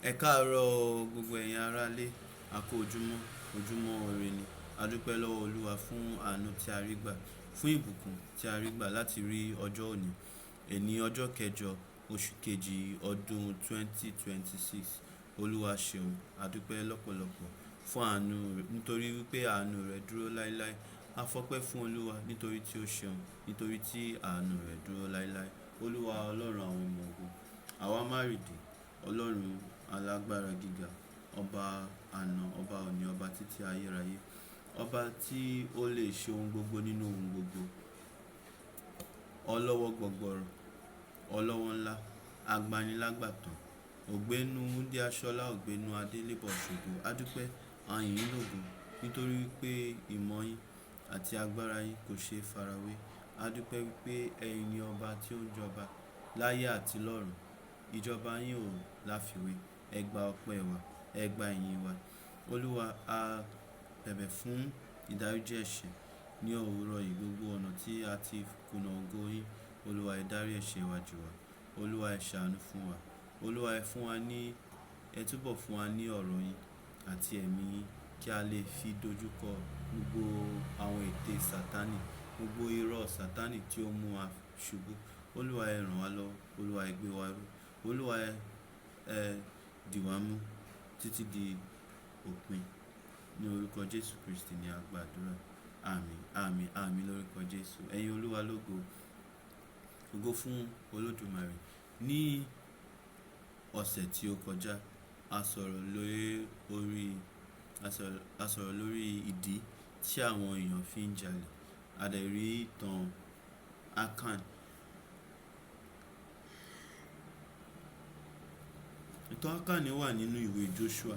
Ẹ káàárọ̀ o, gbogbo ẹ̀yin aráalé, a kú ojúmọ́, ojúmọ́ ire ni. A dúpẹ́ lọ́wọ́ Olúwa fún àánú tí a rí gbà, fún ìbùkún tí a rí gbà láti rí ọjọ́ òní. Èní ọjọ́ kẹjọ oṣù kejì ọdún 2026. Olúwa ṣeun, a dúpẹ́ lọ́pọ̀lọpọ̀ fún àánú rẹ̀ nítorí wípé àánú rẹ̀ dúró láéláé. A fọ́pẹ́ fún Olúwa nítorí tí ó ṣeun, nítorí tí àánú rẹ̀ dúró láéláé. Olúwa Ọlọ́run àwọn ọmọ ogun, àwa márìdì, Ọlọ́run alágbára gíga, ọba àná, ọba òní, ọba títí ayérayé, ọba tí ó lè ṣe ohun gbogbo nínú ohun gbogbo, ọlọ́wọ́ gbọgbọrọ, ọlọ́wọ́ ńlá, agbanilágbàtàn, ògbénu Wúndé Aṣọ́lá, ògbénu Adélébọ̀ Ṣògo. A dúpẹ́, a yìn yín lógo nítorí wípé ìmọ̀ yín àti agbára yín kò ṣeé farawé. A dúpẹ́ wípé ẹ̀yin ni ọba tí ó ń jọba láyé àti lọ́run. Ìjọba yín ò láfiwé. Ẹ gba ọpẹ́ wa, ẹ gba ìyìn wa. Olúwa, a bẹ̀bẹ̀ fún ìdáríjì ẹ̀ṣẹ̀ ní òwúrọ̀ yìí. Gbogbo ọ̀nà tí a ti kùnà ògo yín, Olúwa ẹ dárí ẹ̀ṣẹ̀ wa jì wá. Olúwa ẹ ṣàánú fún wa. Olúwa ẹ túbọ̀ fún wa ní ọ̀rọ̀ yín àti ẹ̀mí yín kí a lè fi dojúkọ gbogbo àwọn ète Sátánì, gbogbo irọ́ Sátánì tí ó mú wa ṣubú. Olúwa ẹ ràn wá lọ́wọ́, Olúwa ẹ gbé wa ró, Olúwa ẹ dì wá mú títí di òpin. Ní orúkọ Jésù Kristi ni a gbàdúrà. Àmín, àmín, àmín lórúkọ Jésù. Ẹ̀yin Olúwa lógo, ògo fún Olódùmarè. Ní ọ̀sẹ̀ tí ó kọjá, a sọ̀rọ̀ lórí ìdí tí àwọn èèyàn fi ń jalè. A dẹ̀ rí ìtàn Akan. Ìtàn Akan wà nínú ìwé Joshua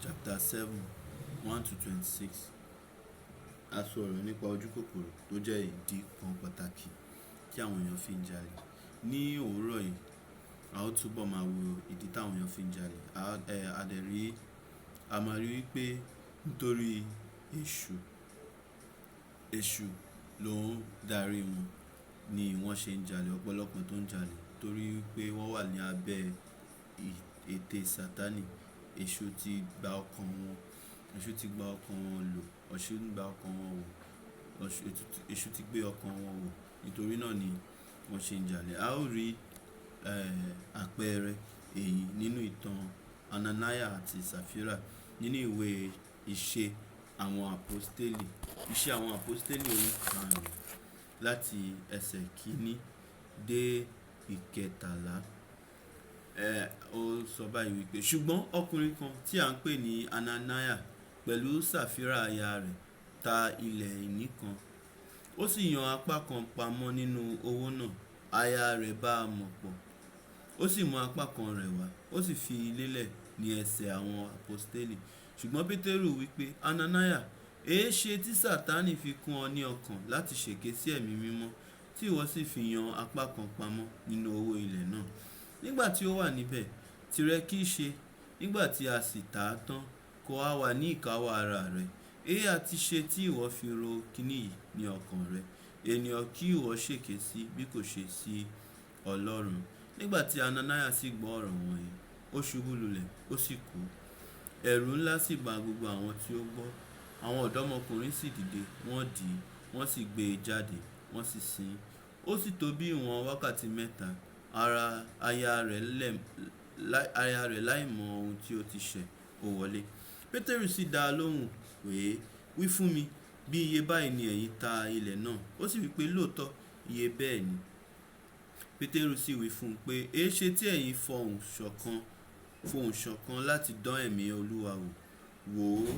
chapter 7:1-26. A sọ̀rọ̀ nípa ojú kòkòrò tó jẹ́ ìdí kan pàtàkì tí àwọn èèyàn fi ń jalè. Ní òwúrọ̀ yìí, a ó túbọ̀ máa wo ìdí táwọn èèyàn fi ń jalè. A máa rí wípé nítorí èṣù ló ń darí wọn ni wọ́n ṣe ń jalè. Ọ̀pọ̀lọpọ̀ tó ń jalè torí wípé wọ́n wà ní abẹ́ ète Sátánì. Èṣù ti gba ọkàn wọn, èṣù ti gba ọkàn wọn lò, èṣù ń gba ọkàn wọn wò, èṣù ti gbé ọkàn wọn wò. Nítorí náà ni wọ́n ṣe ń jalè. A ó rí àpẹẹrẹ èyí nínú ìtàn Ananiah àti Safira nínú ìwé Ìṣe àwọn Àpọ́stélì. Ìṣe àwọn Àpọ́stélì orí 5 láti ẹsẹ̀ kìíní dé ìkẹtàlá. Ó sọ báyìí wípé ṣùgbọ́n ọkùnrin kan tí à ń pè ní Ananiah pẹ̀lú Safira aya rẹ̀ ta ilẹ̀ ìní kan. Ó sì yan apá kan pamọ́ nínú owó náà. Aya rẹ̀ bá a mọ̀ pọ̀. Ó sì mú apá kan rẹ̀ wá, ó sì fi lélẹ̀ ní ẹsẹ̀ àwọn Àpọ́stélì. Ṣùgbọ́n Pétérù wípé, Ananiah, èéṣe tí Sátánì fi kún ọ ní ọkàn láti ṣèké sí ẹ̀mí mímọ́ tí ìwọ sì fi yan apá kan pamọ́ nínú owó ilẹ̀ náà? Nígbà tí ó wà níbẹ̀, tìrẹ kì í ṣe. Nígbà tí a sì tà á tán, kò ha wà ní ìkáwọ́ ara rẹ̀. Èéha ti ṣe tí ìwọ fi ro kíní yìí ní ọkàn rẹ̀? Ènìyàn kì ìwọ ṣèké sí bí kò ṣe sí Ọlọ́run. Nígbà tí Ananiah sì gbọ́ ọ̀rọ̀ wọ̀nyí, ó ṣubú lulẹ̀, ó sì kú. Ẹ̀rù ńlá sì ba gbogbo àwọn tí ó gbọ́. Àwọn ọ̀dọ́mọkùnrin sì dìde, wọ́n dì í, wọ́n sì gbé e jáde, wọ́n sì sin ín. Ó sì tó bí ìwọ̀n wákàtí mẹ́ta, aya rẹ̀ láì mọ ohun tí ó ti ṣẹ̀, ó wọlé. Pétérù sì dá a lóhùn pé, wí fún mi, bí iye báyìí ni ẹ̀yin ta ilẹ̀ náà? Ó sì wí pé, lóòótọ́, iye bẹ́ẹ̀ ni. Pétérù sì wí fún un pé, èéṣe tí ẹ̀yin fohùn ṣọ̀kan láti dán ẹ̀mí Olúwa wò? Wò ó,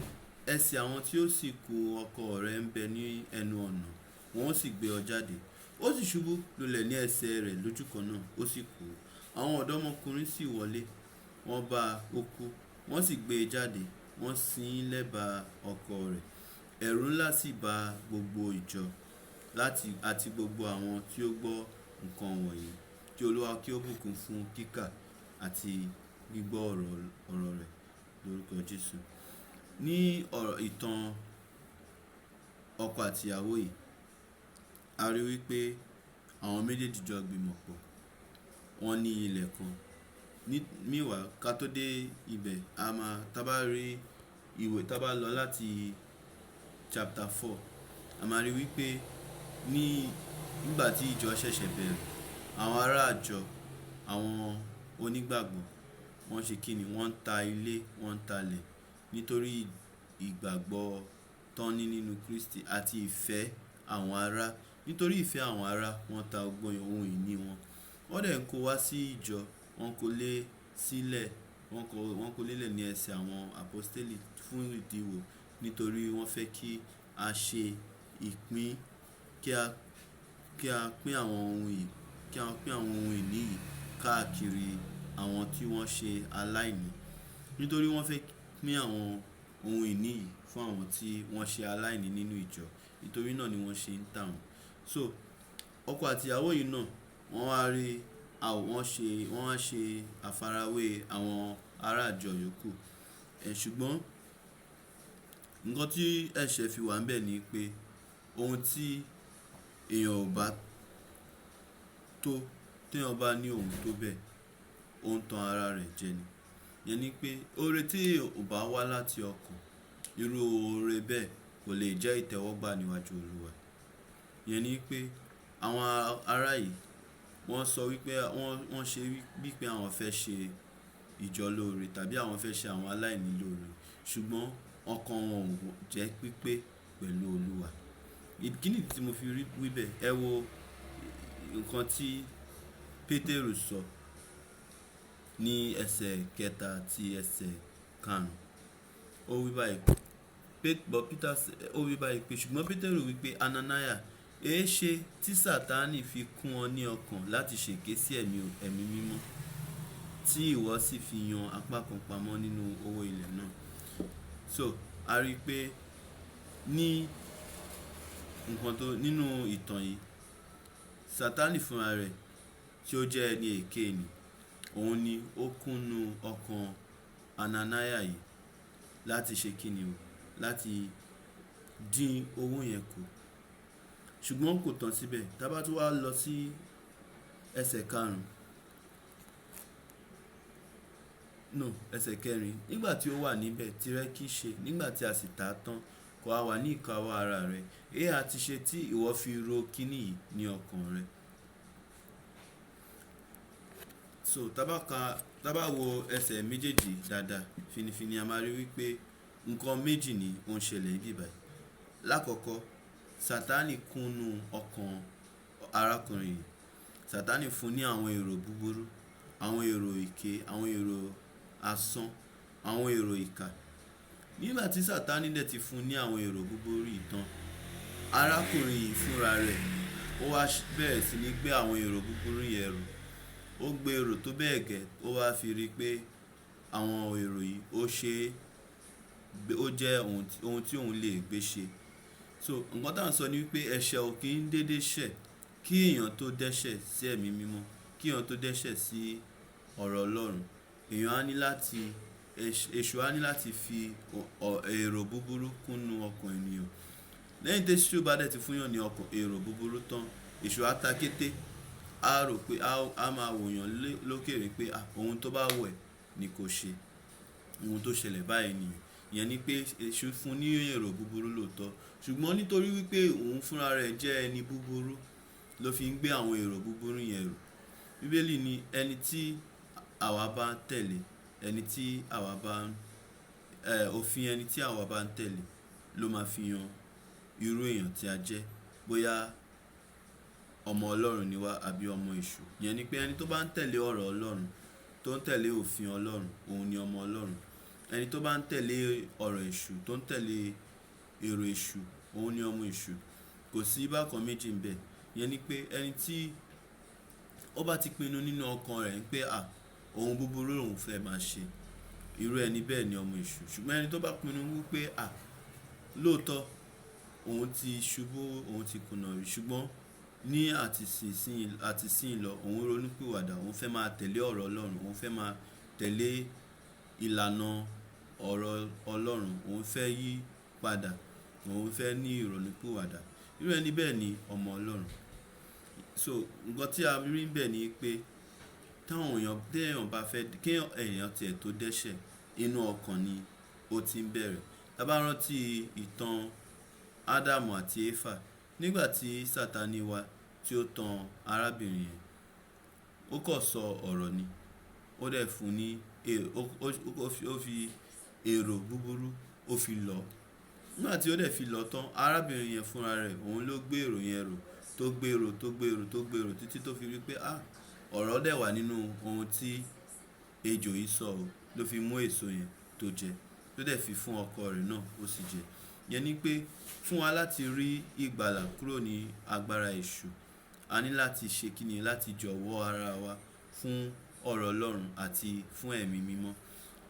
ẹsẹ̀ àwọn tí ó sì kù ọkọ rẹ̀ ń bẹ ní ẹnu ọ̀nà, wọn ó sì gbé ọ jáde. Ó sì ṣubú lulẹ̀ ní ẹsẹ̀ rẹ̀ lójúkan náà, ó sì kú. Àwọn ọ̀dọ́mọkùnrin sì wọlé, wọ́n bá a kú, wọ́n sì gbé e jáde, wọ́n sin ín lẹ́bàá ọkọ rẹ̀. Ẹ̀rù ńlá sì ba gbogbo ìjọ àti gbogbo àwọn tí ó gbọ́ nǹkan wọ̀nyí. Kí Olúwa kí ó bùkún fún kíkà àti gbígbọ́ ọ̀rọ̀ rẹ̀ lórúkọ Jésù. Ní ìtàn ọkọ àti ìyàwó yìí, a rí wípé àwọn méjèèjì jọ gbìmọ̀ pọ̀. Wọ́n ní ilẹ̀ kan. Meanwhile ká tó dé ibẹ̀ a máa tá bá rí ìwé tá bá lọ láti chapter 4 a máa rí wípé nígbà tí ìjọ ṣẹ̀ṣẹ̀ bẹ̀rẹ̀ àwọn ará àjọ àwọn onígbàgbọ́ wọ́n ṣe kíni wọ́n ń ta ilé wọ́n ń talẹ̀ nítorí ìgbàgbọ́ tán ní nínú Kristi àti ìfẹ́ àwọn ará. Nítorí ìfẹ́ àwọn ará wọ́n ta ọgbọ́n ohun ìní wọn. Wọ́n dẹ̀ ń kó wá sí ìjọ, wọ́n kó lé sílẹ̀, wọ́n kó lélẹ̀ ní ẹsẹ̀ àwọn àpọ́stélì fún ìdíwò nítorí wọ́n fẹ́ kí a ṣe ìpín kí a pín àwọn ohun yìí kí a pín àwọn ohun ìní yìí káàkiri àwọn tí wọ́n ṣe aláìní. Nítorí wọ́n fẹ́ pín àwọn ohun ìní yìí fún àwọn tí wọ́n ṣe aláìní nínú ìjọ. Nítorí náà ni wọ́n ṣe ń tà wọ́n. So ọkọ àti ìyàwó yìí náà wọ́n wá ṣe àfarawé àwọn ará àjọ yòókù. Ṣùgbọ́n nǹkan tí ẹ̀ṣẹ̀ fi wà ńbẹ̀ ni pé ohun tí èèyàn ò bá tó téèyàn bá ní ohun tó bẹ́ẹ̀ ó ń tan ara rẹ̀ jẹ ni. Ìyẹn ni pé oore tí ò bá wá láti ọkàn irú oore bẹ́ẹ̀ kò lè jẹ́ ìtẹ́wọ́gbà níwájú Olúwa. Ìyẹn ni pé àwọn ará yìí wọ́n sọ wípé wọ́n ṣe wípé àwọn fẹ́ ṣe ìjọ lóore tàbí àwọn fẹ́ ṣe àwọn aláìní lóore ṣùgbọ́n ọkàn wọn ò jẹ́ pípé pẹ̀lú Olúwa. Kí nìdí tí mo fi wí bẹ́ẹ̀? Ẹ wo nǹkan tí Pétérù sọ ní ẹsẹ̀ 3 àti ẹsẹ̀ 5. Ó wí báyìí pé ṣùgbọ́n Pétérù wí pé Ananiah, èéṣe tí Sátánì fi kún ọ ní ọkàn láti ṣèké sí ẹ̀mí mímọ́ tí ìwọ sì fi yan apá kan pamọ́ nínú owó ilẹ̀ náà. So a rí i pé nínú ìtàn yìí Sátánì fúnra rẹ̀ tí ó jẹ́ ẹni èké ni òun ni ó kúnnú ọkàn Ananiah yìí láti ṣe kíni o láti dín owó yẹn kù. Ṣùgbọ́n kò tán síbẹ̀ tá bá tún wá lọ sí ẹsẹ̀ 4 nígbà tí ó wà níbẹ̀ tirẹ̀ kì í ṣe nígbà tí a sì tà á tán kò á wà ní ìkáwọ́ ara rẹ̀ èé ti ṣe tí ìwọ fi ro kíní yìí ní ọkàn rẹ̀. So tá bá wo ẹsẹ̀ méjèèjì dáadáa finifini a máa rí wípé nǹkan méjì ni ó ń ṣẹlẹ̀ níbí báyìí. Lákọ̀ọ́kọ́ Sátánì kúnnú ọkàn arákùnrin yìí. Sátánì fún ní àwọn èrò búburú, àwọn èrò èké, àwọn èrò asán, àwọn èrò ìkà. Nígbà tí Sátánì dẹ̀ ti fún ní àwọn èrò búburú yìí tán, arákùnrin yìí fúnra rẹ̀ ó wá bẹ̀rẹ̀ sí ní gbé àwọn èrò búburú yẹn rù. Ó gbé èrò tó bẹ́ẹ̀ gẹ́ ó wá fi rí pé àwọn èrò yìí ó jẹ́ ohun tí òun lè gbé ṣe. So nǹkan tá à ń sọ ni wípé ẹ̀ṣẹ̀ ò kí ń dédé ṣẹ̀ kí èèyàn tó dẹ́ṣẹ̀ sí ẹ̀mí mímọ́, kí èèyàn tó dẹ́ṣẹ̀ sí ọ̀rọ̀ Ọlọ́run. Èṣù á ní láti fi èrò búburú kúnnú ọkàn ènìyàn. Lẹ́yìn tí èṣù bá dẹ̀ ti fúnyàn ní èrò búburú tán, èṣù á ta kété, á rò pé á máa wòyàn lókèrè pé ohun tó bá wẹ̀ ni kò ṣe, ohun tó ṣẹlẹ̀ báyìí nìyẹn. Ìyẹn ni pé èṣù fún ní èrò búburú lóòótọ́ ṣùgbọ́n nítorí wípé òun fúnra rẹ̀ jẹ́ ẹni búburú ló fi ń gbé àwọn èrò búburú yẹn rù. Bíbélì ní ẹni tí àwa bá ń tẹ̀lé òfin ẹni tí àwa bá ń tẹ̀lé ló máa fi hàn irú èèyàn tí a jẹ́, bóyá ọmọ Ọlọ́run ni wá àbí ọmọ èṣù. Ìyẹn ni pé ẹni tó bá ń tẹ̀lé ọ̀rọ̀ Ọlọ́run tó ń tẹ̀lé òfin Ọlọ́run òun ni ọmọ Ọlọ́run. Ẹni tó bá ń tẹ̀lé ọ̀rọ̀ èṣù tó ń tẹ̀lé èrò èṣù òun ni ọmọ èṣù. Kò sí bákan méjì ń bẹ. Ìyẹn ni pé ẹni tí ó bá ti pinnu nínú ọkàn rẹ̀ pé ohun búburú lòun fẹ́ máa ṣe, irú ẹni bẹ́ẹ̀ ni ọmọ èṣù. Ṣùgbọ́n ẹni tó bá pinnu wípé lóòótọ́ òun ti ṣubú, òun ti kùnà rí ṣùgbọ́n ní àti sìn lọ òun ronúpìwàdà, òun fẹ́ máa tẹ̀lé ọ̀rọ̀ Ọlọ́run, òun fẹ́ máa tẹ̀lé ìlànà ọ̀rọ̀ Ọlọ́run, òun fẹ́ yí padà, òun fẹ́ ní ìrònúpìwàdà. Irú ẹni bẹ́ẹ̀ ni ọmọ Ọlọ́run. So nǹkan tí a rí bẹ́ẹ̀ ni pé téèyàn bá fẹ́ kí èèyàn tiẹ̀ tó dẹ́ṣẹ̀, inú ọkàn ni ó ti ń bẹ̀rẹ̀. Tá bá rántí ìtàn Ádámù àti Éfà, nígbà tí Sátánì wá tí ó tan arábìnrin yẹn, ó kàn sọ ọ̀rọ̀ ni, ó dẹ̀ fún ní ó fi èrò búburú ó fi lọ̀. Nígbà tí ó dẹ̀ fi lọ̀ tán, arábìnrin yẹn fúnra rẹ̀ òun ló gbé èrò yẹn rò, tó gbé èrò títí tó fi rí pé ọ̀rọ̀ dẹ̀ wà nínú ohun tí ejò yìí sọ o, ló fi mú èso yẹn tó jẹ, tó dẹ̀ fi fún ọkọ rẹ̀ náà ó sì jẹ. Yẹn ni pé fún wa láti rí ìgbàlà kúrò ní agbára èṣù, a ní láti ṣe kíni, láti jọ̀wọ́ ara wa fún ọ̀rọ̀ Ọlọ́run àti fún ẹ̀mí mímọ́.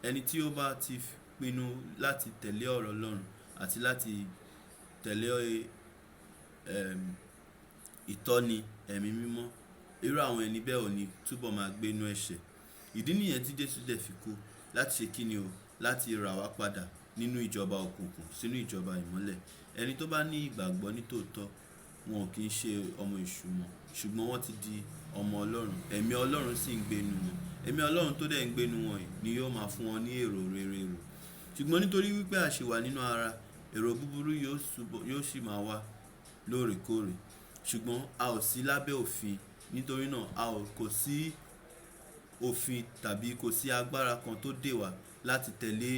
Ẹni tí ó bá ti pinnu láti tẹ̀lé ọ̀rọ̀ Ọlọ́run àti láti tẹ̀lé ìtọ́ni ẹ̀mí mímọ́, irú àwọn ẹni bẹ́ẹ̀ ò ní túbọ̀ máa gbé inú ẹ̀ṣẹ̀. Ìdí nìyẹn tí Jésù dẹ̀ fi kú, láti ṣe kíni o, láti rà wá padà nínú ìjọba òkùnkùn sínú ìjọba ìmọ́lẹ̀. Ẹni tó bá ní ìgbàgbọ́ nítòótọ́, wọn ò kí ń ṣe ọmọ èṣù mọ́, ṣùgbọ́n wọ́n ti di ọmọ Ọlọ́run. Ẹ̀mí Ọlọ́run sì ń gbé inú wọn. Ẹ̀mí Ọlọ́run tó dẹ̀ ń gbé inú wọn yìí ni yóò máa fún wọn ní èrò rere rò. Ṣùgbọ́n nítorí wípé a ṣì wà nínú ara, èrò búburú yóò sì máa wá lóòrèkóòrè. Ṣùgbọ́n a ò sí lábẹ́ òfin, nítorí náà kò sí òfin tàbí kò sí agbára kan tó dè wá láti tẹ̀lé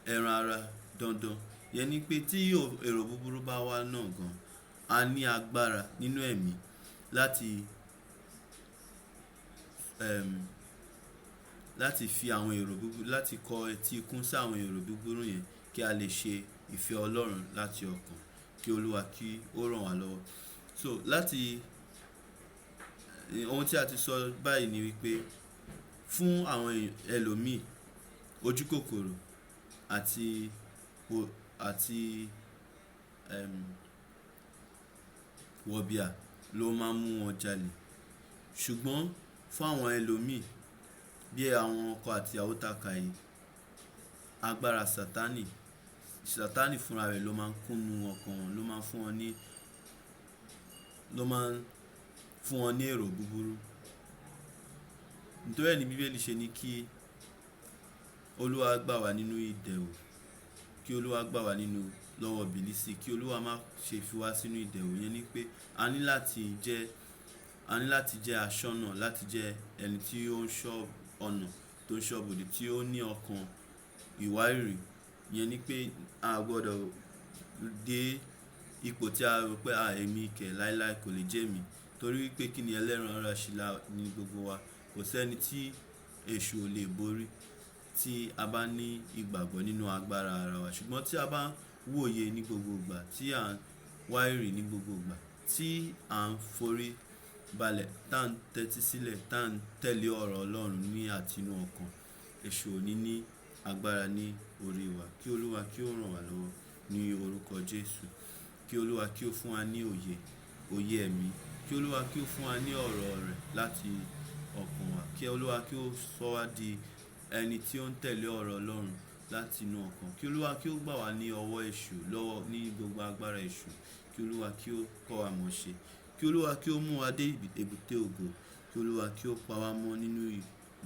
ẹran ara dandan. Yẹn ni pé tí èrò búburú bá wá náà gan, a ní agbára nínú ẹ̀mí láti fi àwọn èrò búburú, láti kọ etí ikún sí àwọn èrò búburú yẹn, kí a lè ṣe ìfẹ́ Ọlọ́run láti ọkàn, kí Olúwa kí ó ràn wá lọ́wọ́. So ohun tí a ti sọ báyìí ni wípé fún àwọn ẹlòmíì, ojúkòkòrò àti wọ̀bìà ló máa ń mú wọn jalè. Ṣùgbọ́n fún àwọn ẹlòmíì, bí àwọn ọkọ àti ìyàwó tá kà yìí, agbára Sátánì fúnra rẹ̀ ló máa ń kúnnu ọkàn wọn, ló máa ń fún wọn ní èrò búburú. Nítorí ẹ̀ ni Bíbélì ṣe ní kí Olúwa gbà wá nínú ìdẹ̀wò, kí Olúwa gbà wá lọ́wọ́ bìlísì, kí Olúwa má ṣe fi wá sínú ìdẹ̀wò. Yẹn ni pé a ní láti jẹ́ aṣọ́nà, láti jẹ́ ẹni tí ó ń ṣọ́ ọ̀nà, tó ń ṣọ́ bodè, tí ó ní ọkàn ìwárìrì. Yẹn ni pé a gbọ́dọ̀ dé ipò tí a rò pé èmi kẹ̀ láíláí kò lè jẹ́ mi, torí pé kí ni ẹlẹ́ran ara ṣì ní gbogbo wa. Kò sẹ́ni tí èṣù ò lè borí tí a bá ní ìgbàgbọ́ nínú agbára ara wa. Ṣùgbọ́n tí a bá wòye ní gbogbo ìgbà, tí à ń wárìrì ní gbogbo ìgbà, tí à ń forí balẹ̀, tá ń tẹ́tí sílẹ̀, tá ń tẹ̀lé ọ̀rọ̀ Ọlọ́run ní àtinú ọkàn, èṣù ò ní agbára ní orí wa. Kí Olúwa kí ó ràn wá lọ́wọ́ ní orúkọ Jésù. Kí Olúwa kí ó fún wa ní òye ẹ̀mí. Kí Olúwa kí ó fún wa ní ọ̀rọ̀ rẹ̀ láti ọkàn wa. Kí Olúwa kí ó sọ wá di ẹni tí ó ń tẹ̀lé ọ̀rọ̀ Ọlọ́run láti inú ọkàn. Kí Olúwa kí ó gbà wá ní ọwọ́ èṣù, lọ́wọ́ ní gbogbo agbára èṣù. Kí Olúwa kí ó kọ́ wa mọ̀ ṣe. Kí Olúwa kí ó mú wa dé èbúté ògo. Kí Olúwa kí ó pa wá mọ́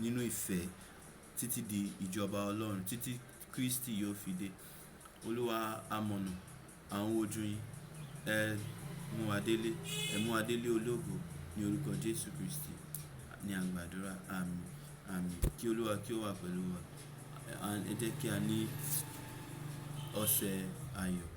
nínú ìfẹ́ títí di ìjọba Ọlọ́run, títí Kristi yóò fi dé. Olúwa amọ̀nà, àwọn ojú yín, ẹ mú wa délé ológo ní orúkọ Jésù Kristi ní àgbàdúrà. Àmín, àmín. Kí Olúwa kí ó wà pẹ̀lú wa. Ẹ jẹ́ kí a ní ọ̀sẹ̀ ayọ̀.